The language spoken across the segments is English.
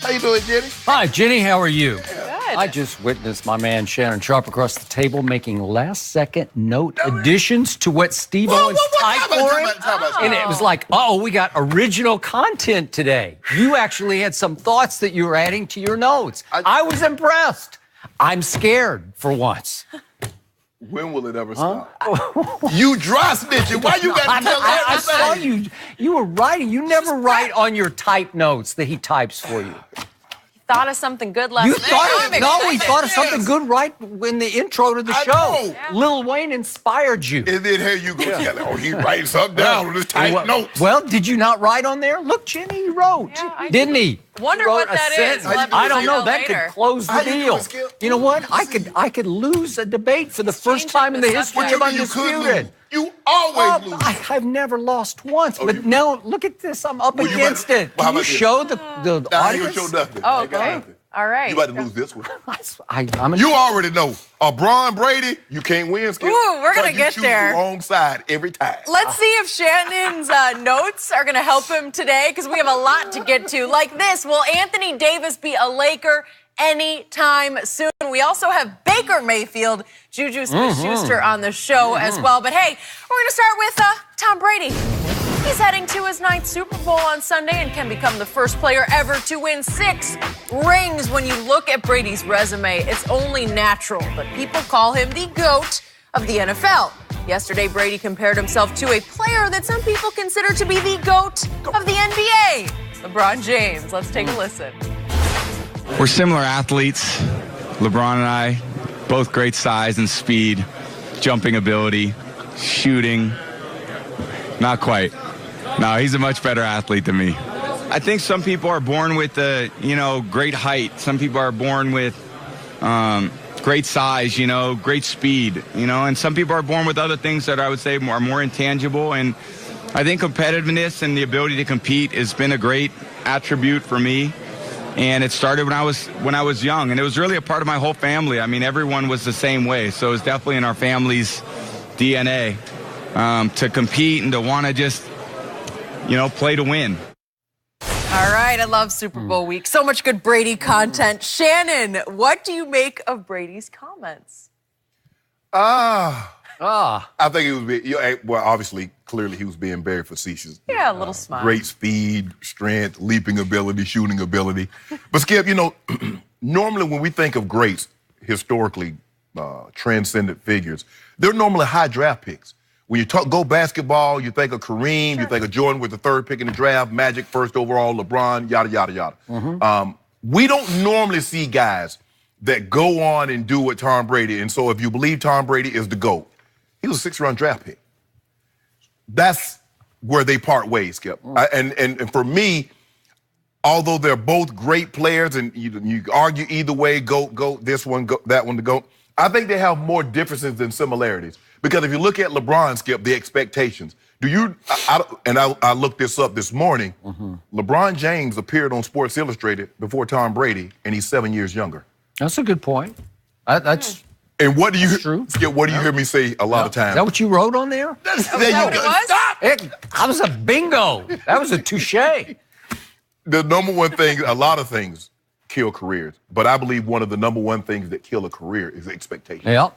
How you doing, Jenny? Hi, Jenny. How are you? Good. I just witnessed my man Shannon Sharp across the table making last-second note additions to what Steve Owens typed for him. And it was like, we got original content today. You actually had some thoughts that you were adding to your notes. I was impressed. I'm scared for once. When will it ever stop? You dry snitching. Why you got to tell everything? I saw you. You were writing. You never write on your type notes that he types for you. Thought of something good last You night. thought of, he thought of something good right in the intro to the show. know. Lil Wayne inspired you. And then here you go. He writing something down on his type notes. Well, did you not write on there? Look, Jenny, he wrote. Yeah, I Didn't he? Wonder He wrote what a that is. sentence. We'll have to I don't know. find out That later. could close the How you doing, deal. Skip? You know what? I could lose a debate for the first time in the history of Undisputed. You always lose. I've never lost once, but now look at this. I'm up against it. Well, how Can you about this? show the Nah, I ain't gonna audience? show nothing. Oh, Ain't got okay. nothing. All right. You about to lose this one. I'm You already know. LeBron Brady, you can't win, Skip. Ooh, we're gonna 'cause get you choose there. the wrong side every time. Let's see if Shannon's notes are going to help him today, because we have a lot to get to. Like this, will Anthony Davis be a Laker anytime soon? We also have Baker Mayfield, Juju Smith-Schuster on the show as well. But hey, we're going to start with Tom Brady. He's heading to his 9th Super Bowl on Sunday and can become the first player ever to win 6 rings. When you look at Brady's resume, it's only natural that people call him the GOAT of the NFL. Yesterday, Brady compared himself to a player that some people consider to be the GOAT of the NBA, LeBron James. Let's take a listen. We're similar athletes, LeBron and I, both great size and speed, jumping ability, shooting, not quite. No, he's a much better athlete than me. I think some people are born with great height. Some people are born with great size, great speed, and some people are born with other things that I would say are more intangible. And I think competitiveness and the ability to compete has been a great attribute for me. And it started when I was young, and it was really a part of my whole family. I mean, everyone was the same way, so it was definitely in our family's DNA to compete and to want to just play to win. All right, I love Super Bowl week. So much good Brady content. Shannon, what do you make of Brady's comments? I think he was obviously, clearly he was being very facetious. Yeah, a little smile. Great speed, strength, leaping ability, shooting ability. But Skip, normally when we think of greats, historically transcendent figures, they're normally high draft picks. When you go basketball, you think of Kareem, you think of Jordan with the 3rd pick in the draft, Magic 1st overall, LeBron, yada, yada, yada. We don't normally see guys that go on and do what Tom Brady. And so if you believe Tom Brady is the GOAT, he was a 6th-round draft pick. That's where they part ways, Skip. And for me, although they're both great players, and you argue either way, GOAT, this one, GOAT, that one, the GOAT, I think they have more differences than similarities. Because if you look at LeBron, Skip, the expectations, I looked this up this morning, LeBron James appeared on Sports Illustrated before Tom Brady, and he's 7 years younger. That's a good point. That's And what do you, true. Skip, what do you hear me say a lot of times? Is that what you wrote on there? There that you what it go. was? Stop! That was a bingo. That was a touche. The number one thing, a lot of things kill careers, but I believe one of the number one things that kill a career is expectation. Yeah.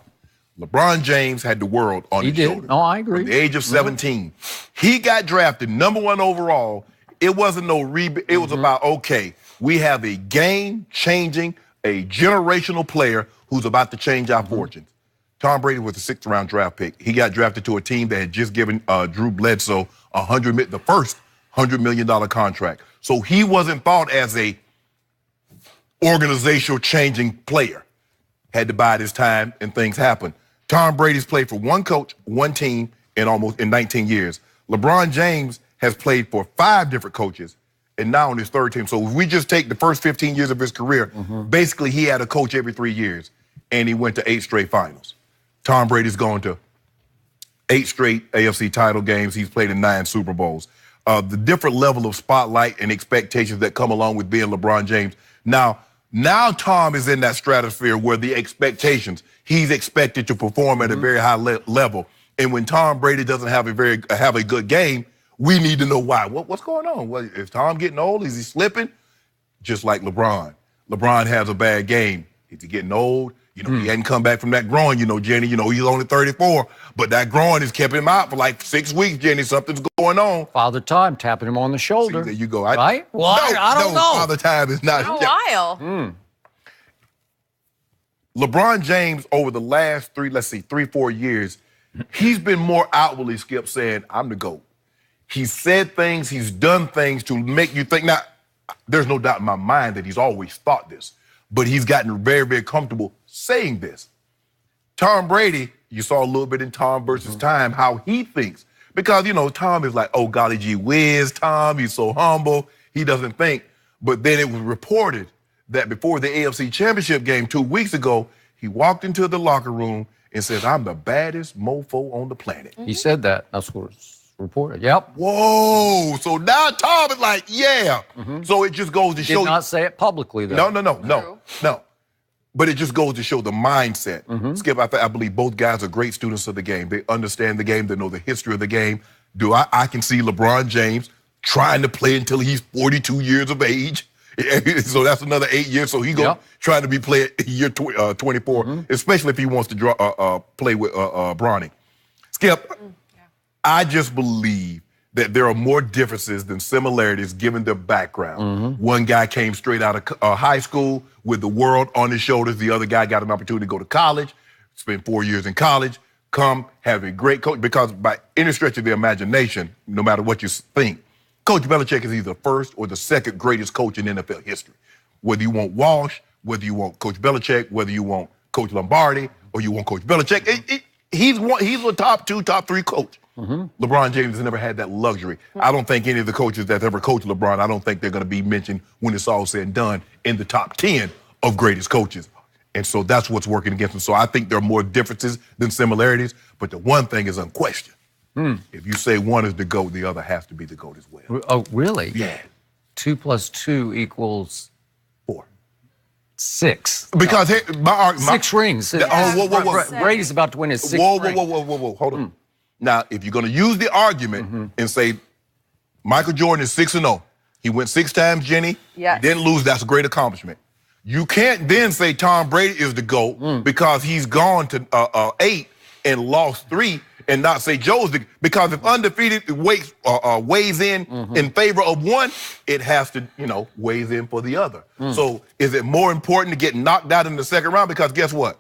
LeBron James had the world on his shoulders. Oh, I agree. At the age of 17. He got drafted number 1 overall. It wasn't no it was about, okay, we have a game-changing, a generational player who's about to change our fortunes. Tom Brady was a 6th-round draft pick. He got drafted to a team that had just given Drew Bledsoe the first $100 million contract. So he wasn't thought as a organizational changing player. Had to bide his time, and things happen. Tom Brady's played for one coach, one team in 19 years. LeBron James has played for 5 different coaches, and now on his 3rd team. So if we just take the first 15 years of his career, basically he had a coach every 3 years, and he went to 8 straight finals. Tom Brady's gone to 8 straight AFC title games. He's played in 9 Super Bowls. The different level of spotlight and expectations that come along with being LeBron James. Now Tom is in that stratosphere where the expectations, he's expected to perform at a very high level. And when Tom Brady doesn't have a good game, we need to know why. What's going on? Is Tom getting old? Is he slipping? just like LeBron. LeBron has a bad game. Is he getting old? You know, he hadn't come back from that groin, you know, Jenny. You know, he's only 34, but that groin has kept him out for like 6 weeks, Jenny. Something's going on. Father Time tapping him on the shoulder. See, there you go. Right? Well, I don't know. Father Time is not. A while. LeBron James, over the last 3-4 years, he's been more outwardly, Skip, saying, I'm the GOAT. He's said things, he's done things to make you think. Now, there's no doubt in my mind that he's always thought this, but he's gotten very, very comfortable saying this. Tom Brady, you saw a little bit in Tom versus Time, how he thinks. Because, you know, Tom is like, oh, golly gee whiz, Tom, he's so humble, he doesn't think. But then it was reported that before the AFC Championship game 2 weeks ago, he walked into the locker room and says, I'm the baddest mofo on the planet. He said that. That's what it's reported. Yep. Whoa. So now Tom is like, yeah. So it just goes to show. Did not say it publicly, though. No. But it just goes to show the mindset. Skip, I believe both guys are great students of the game. They understand the game. They know the history of the game. I can see LeBron James trying to play until he's 42 years of age. So that's another 8 years. So he go trying to be playing year 24, especially if he wants to play with Bronny. Skip, I just believe that there are more differences than similarities given their background. One guy came straight out of high school with the world on his shoulders. The other guy got an opportunity to go to college, spend 4 years in college, come have a great coach. Because by any stretch of the imagination, no matter what you think, Coach Belichick is either the first or the second greatest coach in NFL history. Whether you want Walsh, whether you want Coach Belichick, whether you want Coach Lombardi, or you want Coach Belichick, he's a top 2, top 3 coach. LeBron James has never had that luxury. I don't think any of the coaches that ever coached LeBron, I don't think they're going to be mentioned when it's all said and done in the top 10 of greatest coaches. And so that's what's working against him. So I think there are more differences than similarities, but the one thing is unquestioned. If you say one is the GOAT, the other has to be the GOAT as well. Oh, really? Yeah. 2 + 2 equals 4. 6. Because my 6 rings. whoa. Brady's about to win his 6th ring. Whoa. Hold on. Now, if you're going to use the argument and say Michael Jordan is 6-0, he went 6 times, Jenny, didn't lose, that's a great accomplishment. You can't then say Tom Brady is the GOAT because he's gone to 8 and lost 3 and not say Joe's the, because if undefeated weighs in favor of one, it has to, weighs in for the other. So is it more important to get knocked out in the second round? Because guess what?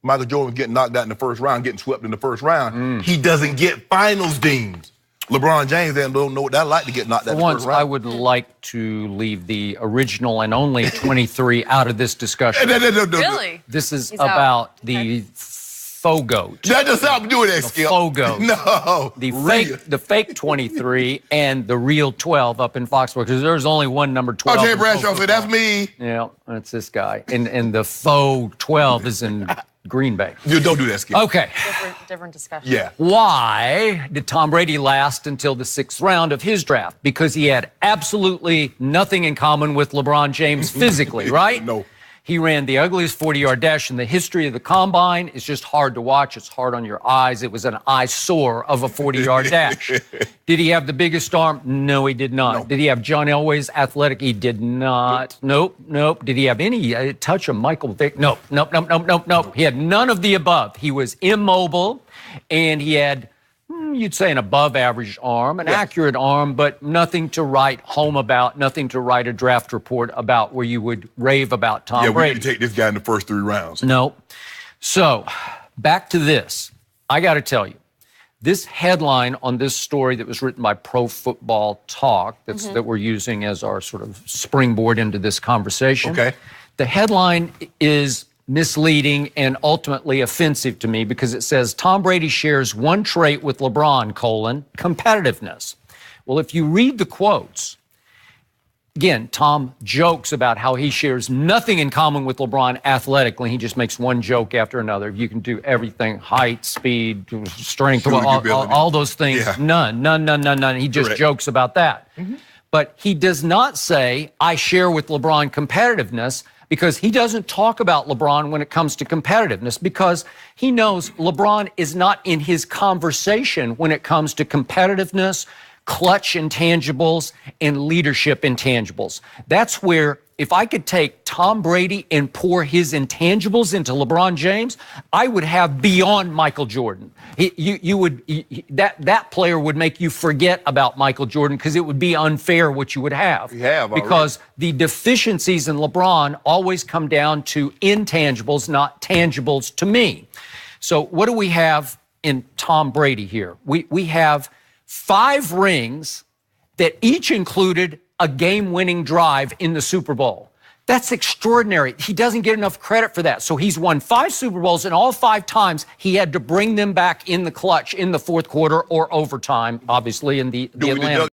Michael Jordan was getting knocked out in the first round, getting swept in the first round. He doesn't get finals deams. LeBron James don't know what that's like to get knocked out in the first round. I would like to leave the original and only 23 out of this discussion. No. Really? This is about the faux GOAT. That doesn't have to do with that, Skip. Faux GOAT. No. The fake 23 and the real 12 up in Foxborough, because there's only one number 12. Jay Bradshaw said, that's me. Yeah, that's this guy. And the faux 12 is in Green Bay. You don't do that, Skip. Okay. Different discussion. Yeah. Why did Tom Brady last until the 6th round of his draft? Because he had absolutely nothing in common with LeBron James physically, right? No. He ran the ugliest 40-yard dash in the history of the combine. It's just hard to watch. It's hard on your eyes. It was an eyesore of a 40-yard dash. Did he have the biggest arm? No, he did not. No. Did he have John Elway's athletic? He did not. Nope. Did he have any touch of Michael Vick? Nope. He had none of the above. He was immobile, and he had, you'd say, an above-average arm, an accurate arm, but nothing to write home about, nothing to write a draft report about where you would rave about Tom Brady. Yeah, we need to take this guy in the first 3 rounds. No. So, back to this. I got to tell you, this headline on this story that was written by Pro Football Talk, that we're using as our sort of springboard into this conversation. Okay. The headline is misleading and ultimately offensive to me because it says Tom Brady shares one trait with LeBron, competitiveness. Well, if you read the quotes, again, Tom jokes about how he shares nothing in common with LeBron athletically. He just makes one joke after another. You can do everything, height, speed, strength, all those things. Yeah. None. He just jokes about that. But he does not say, I share with LeBron competitiveness, because he doesn't talk about LeBron when it comes to competitiveness, because he knows LeBron is not in his conversation when it comes to competitiveness, clutch intangibles, and leadership intangibles. That's where if I could take Tom Brady and pour his intangibles into LeBron James, I would have beyond Michael Jordan. That player would make you forget about Michael Jordan because it would be unfair what you would have. Because the deficiencies in LeBron always come down to intangibles, not tangibles to me. So what do we have in Tom Brady here? We have 5 rings that each included a game-winning drive in the Super Bowl. That's extraordinary. He doesn't get enough credit for that. So he's won 5 Super Bowls, and all 5 times he had to bring them back in the clutch in the fourth quarter or overtime, obviously, in the Atlanta.